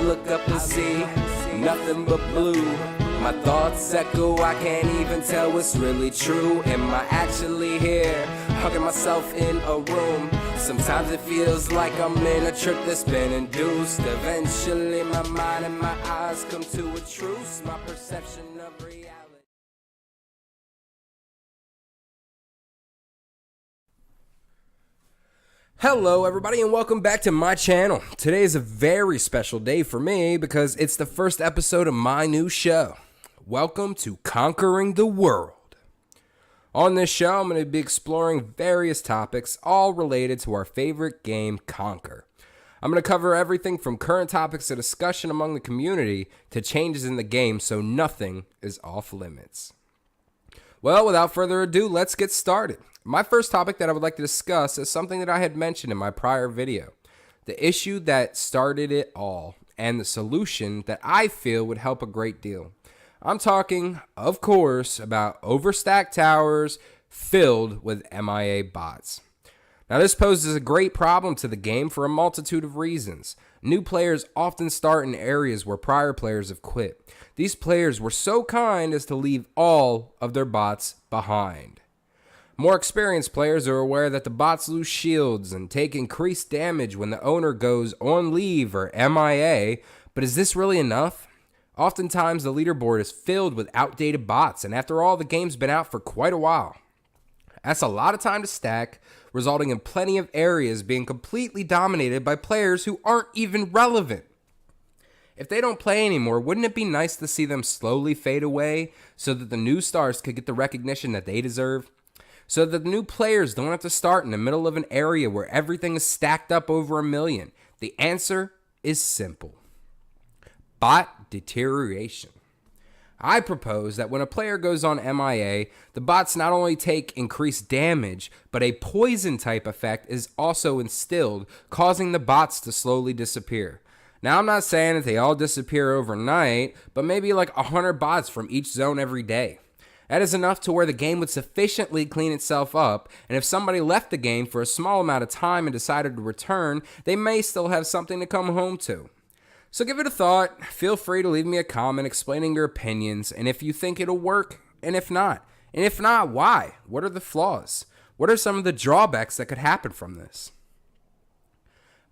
look up and see nothing but blue. My thoughts echo, I can't even tell what's really true. Am I actually here, hugging myself in a room? Sometimes it feels like I'm in a trip that's been induced. Eventually my mind and my eyes come to a truce. My perception of reality. Hello everybody and welcome back to my channel. Today is a very special day for me because it's the first episode of my new show. Welcome to Conquering the World. On this show, I'm going to be exploring various topics, all related to our favorite game, Conquer. I'm going to cover everything from current topics of discussion among the community to changes in the game, so nothing is off limits. Well, without further ado, let's get started. My first topic that I would like to discuss is something that I had mentioned in my prior video. The issue that started it all and the solution that I feel would help a great deal. I'm talking, of course, about overstacked towers filled with MIA bots. Now, this poses a great problem to the game for a multitude of reasons. New players often start in areas where prior players have quit. These players were so kind as to leave all of their bots behind. More experienced players are aware that the bots lose shields and take increased damage when the owner goes on leave or MIA, but is this really enough? Oftentimes the leaderboard is filled with outdated bots, and after all, the game's been out for quite a while. That's a lot of time to stack, resulting in plenty of areas being completely dominated by players who aren't even relevant. If they don't play anymore, wouldn't it be nice to see them slowly fade away so that the new stars could get the recognition that they deserve? So that the new players don't have to start in the middle of an area where everything is stacked up over 1 million. The answer is simple. Bot deterioration. I propose that when a player goes on MIA, the bots not only take increased damage, but a poison type effect is also instilled, causing the bots to slowly disappear. Now, I'm not saying that they all disappear overnight, but maybe like 100 bots from each zone every day. That is enough to where the game would sufficiently clean itself up, and if somebody left the game for a small amount of time and decided to return, they may still have something to come home to. So give it a thought, feel free to leave me a comment explaining your opinions, and if you think it'll work, and if not, why? What are the flaws? What are some of the drawbacks that could happen from this?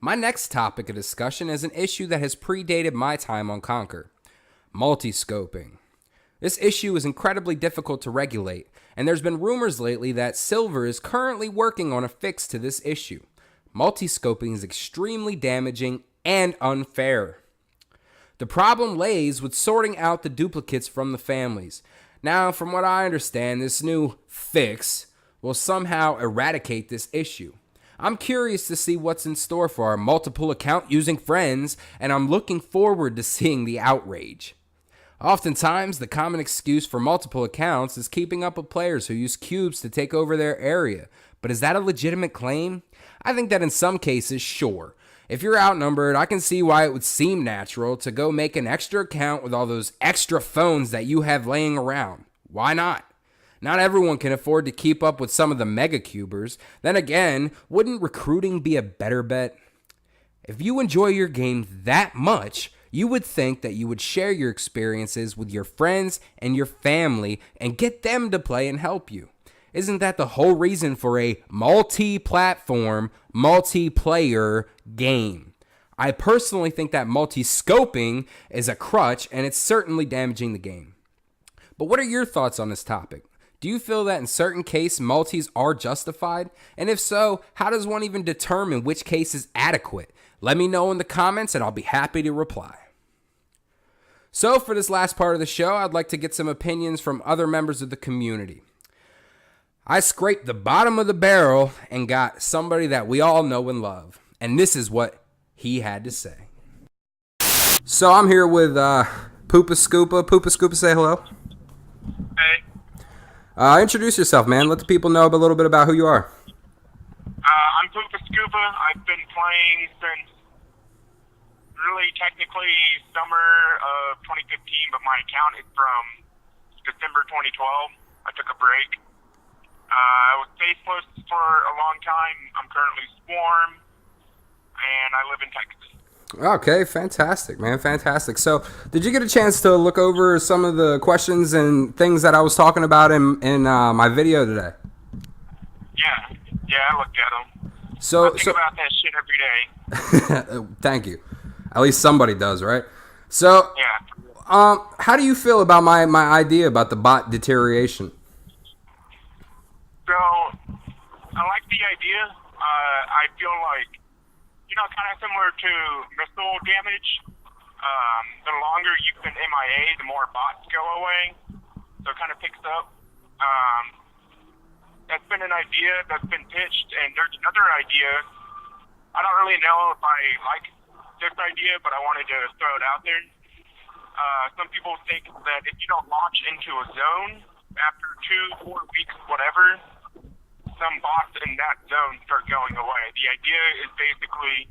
My next topic of discussion is an issue that has predated my time on Conquer: multi-scoping. This issue is incredibly difficult to regulate, and there's been rumors lately that Silver is currently working on a fix to this issue. Multi-scoping is extremely damaging and unfair. The problem lays with sorting out the duplicates from the families. Now, from what I understand, this new fix will somehow eradicate this issue. I'm curious to see what's in store for our multiple account using friends, and I'm looking forward to seeing the outrage. Oftentimes, the common excuse for multiple accounts is keeping up with players who use cubes to take over their area. But is that a legitimate claim? I think that in some cases, sure. If you're outnumbered, I can see why it would seem natural to go make an extra account with all those extra phones that you have laying around. Why not? Not everyone can afford to keep up with some of the mega cubers. Then again, wouldn't recruiting be a better bet? If you enjoy your game that much, you would think that you would share your experiences with your friends and your family and get them to play and help you. Isn't that the whole reason for a multi-platform, multiplayer game? I personally think that multi-scoping is a crutch, and it's certainly damaging the game. But what are your thoughts on this topic? Do you feel that in certain cases multis are justified? And if so, how does one even determine which case is adequate? Let me know in the comments and I'll be happy to reply. So for this last part of the show, I'd like to get some opinions from other members of the community. I scraped the bottom of the barrel and got somebody that we all know and love. And this is what he had to say. So I'm here with Poopa Scoopa. Poopa Scoopa, say hello. Hey. Introduce yourself, man. Let the people know a little bit about who you are. I'm Poopa Scoopa. I've been playing since really technically summer of 2015, but my account is from December 2012. I took a break. I was faceless for a long time. I'm currently Swarm, and I live in Texas. Okay, fantastic, man, fantastic. So, did you get a chance to look over some of the questions and things that I was talking about in my video today? Yeah, yeah, I looked at them. I So, think so about that shit every day. thank you. At least somebody does, right? So, Yeah. how do you feel about my idea about the bot deterioration? So, I like the idea. I feel like, kind of similar to missile damage. The longer you've been MIA, the more bots go away. So it kind of picks up. That's been an idea that's been pitched, and there's another idea. I don't really know if I like this idea, but I wanted to throw it out there. Some people think that if you don't launch into a zone after 2, 4 weeks, whatever, some bots in that zone start going away. The idea is basically,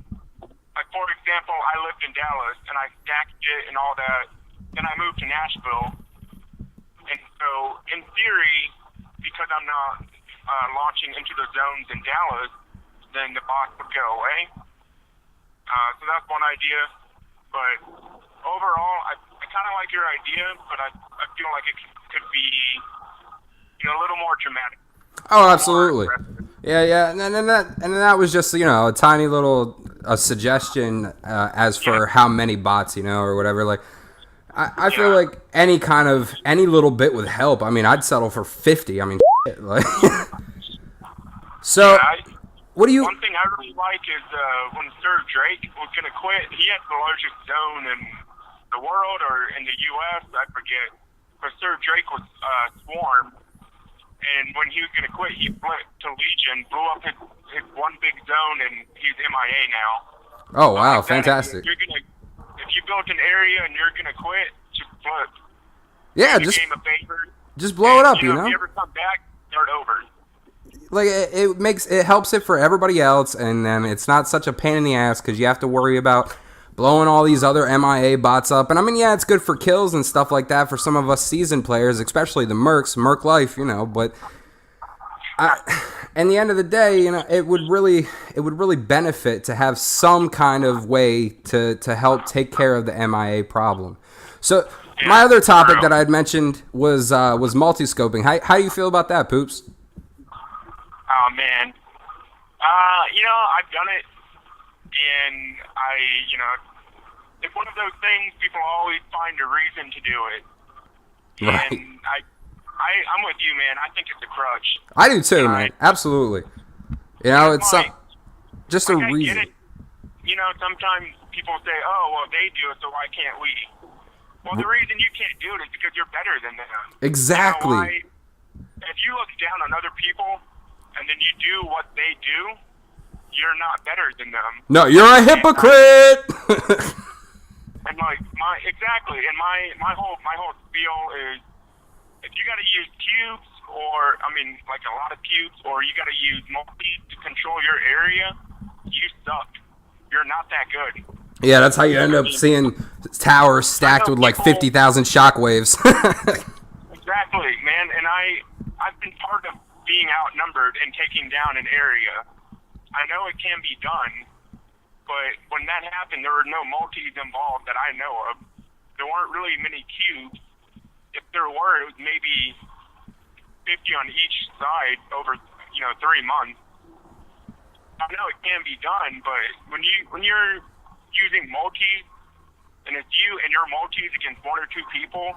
like, for example, I lived in Dallas and I stacked it and all that. Then I moved to Nashville. And so, in theory, because I'm not launching into the zones in Dallas, then the bots would go away. So that's one idea. But overall, I kind of like your idea, but I feel like it could be, a little more dramatic. Oh, absolutely. Yeah, and that was just a tiny little suggestion as for how many bots or whatever. Like, I feel like any little bit would help. I mean, I'd settle for 50. I mean, shit, like. So, what do you? One thing I really like is when Sir Drake was gonna quit. He had the largest zone in the world or in the U.S. I forget, but Sir Drake was Swarm. And when he was going to quit, he flipped to Legion, blew up his one big zone, and he's MIA now. Oh, wow, fantastic. If you built an area and you're going to quit, just flip. Yeah, just game a favor. Just blow it up, If you ever come back, start over. Like, it helps it for everybody else, and then it's not such a pain in the ass because you have to worry about blowing all these other MIA bots up. And I mean, yeah, it's good for kills and stuff like that for some of us seasoned players, especially the Merc life, but in the end of the day, it would really benefit to have some kind of way to help take care of the MIA problem. So my other topic that I had mentioned was multi-scoping. How do you feel about that, Poops? Oh, man. I've done it. And it's one of those things people always find a reason to do it. Right. And I'm with you, man. I think it's a crutch. I do too, man. Absolutely. It's just a reason. Get it. Sometimes people say, "Oh, well, they do it, so why can't we?" Well, the reason you can't do it is because you're better than them. Exactly. If you look down on other people and then you do what they do, you're not better than them. No, you're a hypocrite. And my whole spiel is, if you got to use cubes or a lot of cubes, or you got to use multi to control your area, you suck. You're not that good. Yeah, that's how you end up seeing towers stacked with like 50,000 shockwaves. Exactly, man. And I've been part of being outnumbered and taking down an area. I know it can be done, but when that happened, there were no multis involved that I know of. There weren't really many cubes. If there were, it was maybe 50 on each side over, 3 months. I know it can be done, but when you're using multis, and it's you and your multis against 1 or 2 people,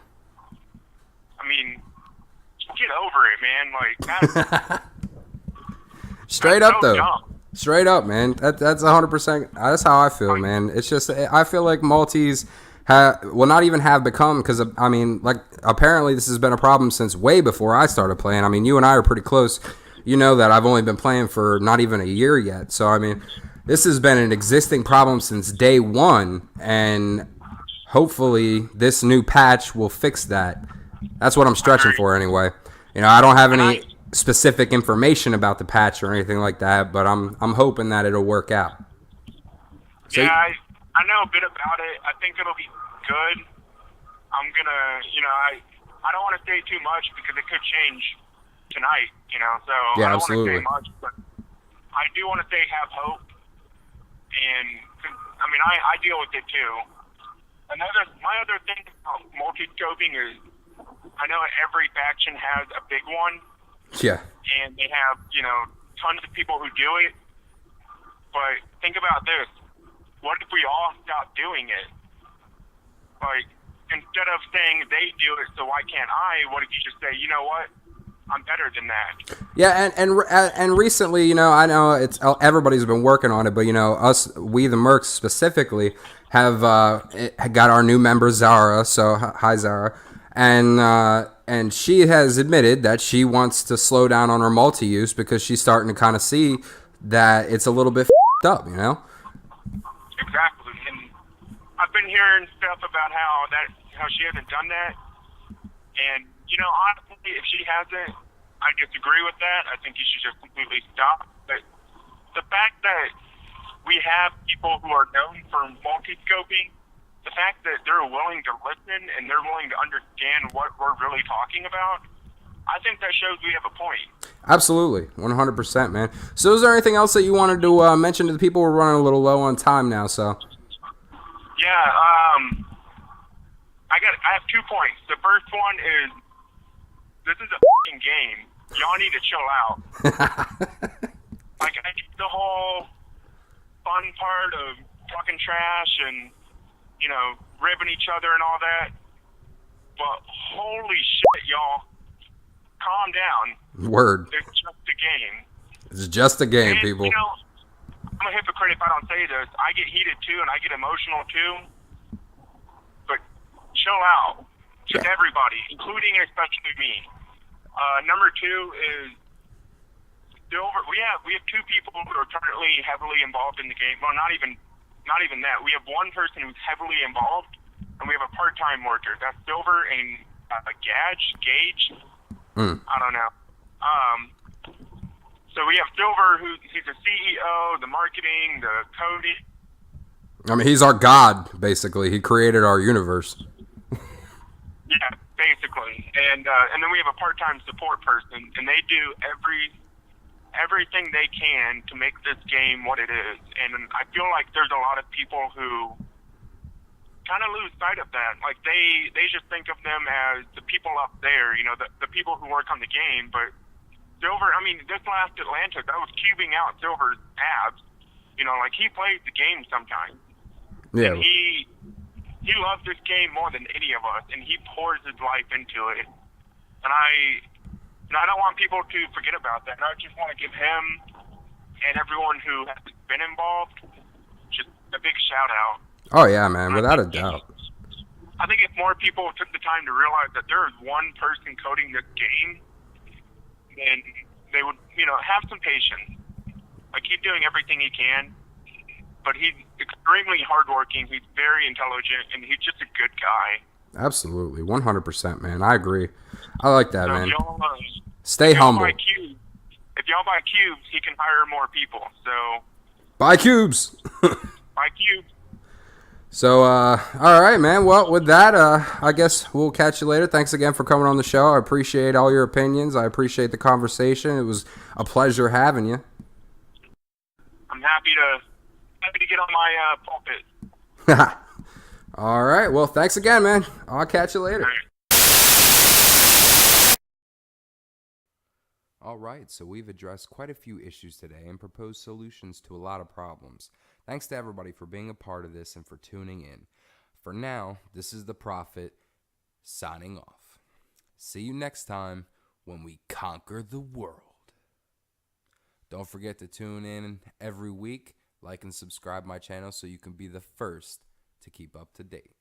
get over it, man. Like, that's Straight up, so though. dumb. Straight up, man. That's 100%. That's how I feel, man. It's just, I feel like multis not even have become, because, apparently this has been a problem since way before I started playing. You and I are pretty close. You know that I've only been playing for not even a year yet. So, this has been an existing problem since day one, and hopefully this new patch will fix that. That's what I'm stretching for anyway. I don't have any specific information about the patch or anything like that, but I'm hoping that it'll work out. So, yeah, I know a bit about it. I think it'll be good. I'm gonna, I don't want to say too much because it could change tonight, so yeah, I don't want to absolutely. say much, but I do want to say have hope. And I mean, I deal with it too. My other thing about multi-scoping is, I know every faction has a big one, Yeah. and they have, tons of people who do it. But think about this. What if we all stop doing it? Like, instead of saying they do it, so why can't I? What if you just say, you know what? I'm better than that. Yeah, and recently, I know everybody's been working on it, but we the Mercs specifically have got our new member Zara. So hi Zara, and she has admitted that she wants to slow down on her multi-use because she's starting to kind of see that it's a little bit up, Exactly, and I've been hearing stuff about how she hasn't done that, and honestly, if she hasn't, I disagree with that. I think you should just completely stop. But the fact that we have people who are known for multi-scoping, the fact that they're willing to listen and they're willing to understand what we're really talking about, I think that shows we have a point. Absolutely, 100%, man. So is there anything else that you wanted to mention to the people? We're running a little low on time now, so. Yeah, I have 2 points. The first one is, this is a f***ing game. Y'all need to chill out. Like, I get the whole fun part of talking trash and, ribbing each other and all that. But holy shit, y'all. Calm down. Word. It's just a game. It's just a game, And, people. I'm a hypocrite if I don't say this. I get heated too, and I get emotional too. But chill out. Just everybody, including and especially me. Number 2 is Silver. We have 2 people who are currently heavily involved in the game. Well, not even that. We have one person who's heavily involved, and we have a part-time worker. That's Silver and Gage. I don't know. So we have Silver, he's the CEO, the marketing, the coding. I mean, he's our god, basically. He created our universe. Yeah, basically. And then we have a part-time support person, and they do everything they can to make this game what it is. And I feel like there's a lot of people who kind of lose sight of that. Like, they just think of them as the people up there, the people who work on the game. But Silver, I mean, this last Atlanta, that was cubing out Silver's abs. Like, he plays the game sometimes. Yeah. And he loves this game more than any of us, and he pours his life into it. And I don't want people to forget about that. And I just want to give him and everyone who has been involved just a big shout out. Oh, yeah, man, without a doubt. I think if more people took the time to realize that there is one person coding this game, then they would, have some patience. Like, he's doing everything he can, but he's extremely hardworking, he's very intelligent, and he's just a good guy. Absolutely, 100%, man. I agree. I like that, man. Stay humble. If y'all buy cubes, he can hire more people. So buy cubes. buy cubes. So, all right, man. Well, with that, I guess we'll catch you later. Thanks again for coming on the show. I appreciate all your opinions. I appreciate the conversation. It was a pleasure having you. I'm happy to get on my pulpit. All right. Well, thanks again, man. I'll catch you later. All right, so we've addressed quite a few issues today and proposed solutions to a lot of problems. Thanks to everybody for being a part of this and for tuning in. For now, this is the Prophet signing off. See you next time when we conquer the world. Don't forget to tune in every week, like and subscribe my channel so you can be the first to keep up to date.